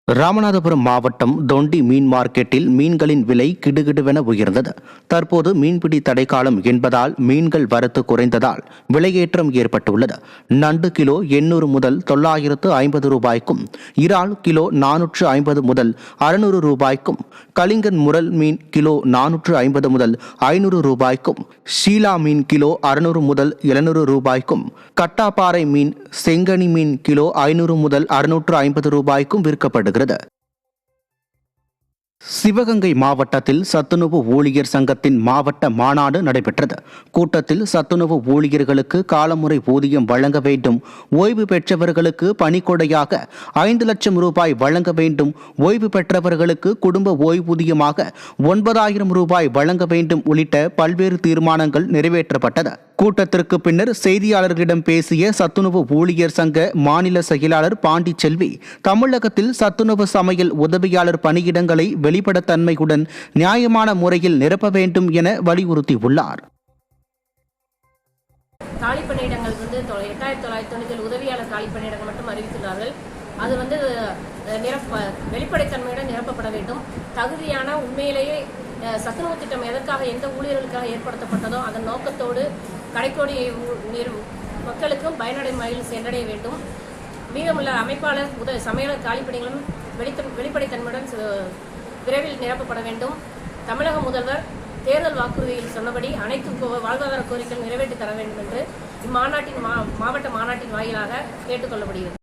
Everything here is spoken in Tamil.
ராமநாதபுரம் மாவட்டம் தொண்டி மீன் மார்க்கெட்டில் மீன்களின் விலை கிடுகிடுவென உயர்ந்தது. தற்போது மீன்பிடி தடைக்காலம் என்பதால் மீன்கள் வரத்து குறைந்ததால் விலையேற்றம் ஏற்பட்டுள்ளது. நண்டு கிலோ 800 முதல் 950 ரூபாய்க்கும், இறால் கிலோ 450 முதல் 600 ரூபாய்க்கும், கலிங்கன் முரல் மீன் கிலோ 450 முதல் 500 ரூபாய்க்கும், ஷீலா மீன் கிலோ 600 முதல் 700 ரூபாய்க்கும், கட்டாப்பாறை மீன், செங்கனி மீன் கிலோ 500 முதல் 650 ரூபாய்க்கும் விற்கப்படுகிறது. சிவகங்கை மாவட்டத்தில் சத்துணவு ஊழியர் சங்கத்தின் மாவட்ட மாநாடு நடைபெற்றது. கூட்டத்தில் சத்துணவு ஊழியர்களுக்கு காலமுறை ஊதியம் வழங்க வேண்டும், ஓய்வு பெற்றவர்களுக்கு பணிக்கொடையாக 5 லட்சம் ரூபாய் வழங்க வேண்டும், ஓய்வு பெற்றவர்களுக்கு குடும்ப ஓய்வூதியமாக 9,000 ரூபாய் வழங்க வேண்டும் உள்ளிட்ட பல்வேறு தீர்மானங்கள் நிறைவேற்றப்பட்டது. கூட்டத்திற்கு பின்னர் செய்தியாளர்களிடம் பேசிய சத்துணவு ஊழியர் சங்க மாநில செயலாளர் பாண்டிச்செல்வி, தமிழகத்தில் சத்துணவு சமையல் உதவியாளர் பணியிடங்களை வெளிப்படைத்தன்மையுடன் நியாயமான முறையில் நிரப்ப வேண்டும் என வலியுறுத்தியுள்ளார். காலி பணியிடங்கள் 8990 உதவியாளர் காலி பணியிடங்கள் மட்டும் அறிவித்துள்ளார்கள். அது வெளிப்படைத்தன்மையுடன் நிரப்பப்பட வேண்டும். தகுதியான உண்மையிலேயே சத்துணவு திட்டம் எதற்காக, எந்த ஊழியர்களுக்காக ஏற்படுத்தப்பட்டதோ அதன் நோக்கத்தோடு கடைக்கோடி மக்களுக்கும் பயனடையும் வகையில் சென்றடைய வேண்டும். மீதமுள்ள அமைப்பாளர் சமையலர் காலிப்பணிகளும் வெளிப்படைத்தன்மையுடன் விரைவில் நிரப்பப்பட வேண்டும். தமிழக முதல்வர் தேர்தல் வாக்குறுதியில் சொன்னபடி அனைத்து வாழ்வாதார கோரிக்கைகள் நிறைவேற்றி தர வேண்டும் என்று இம்மாநாட்டின் மாவட்ட மாநாட்டின் வாயிலாக கேட்டுக்கொள்ளப்படுகிறது.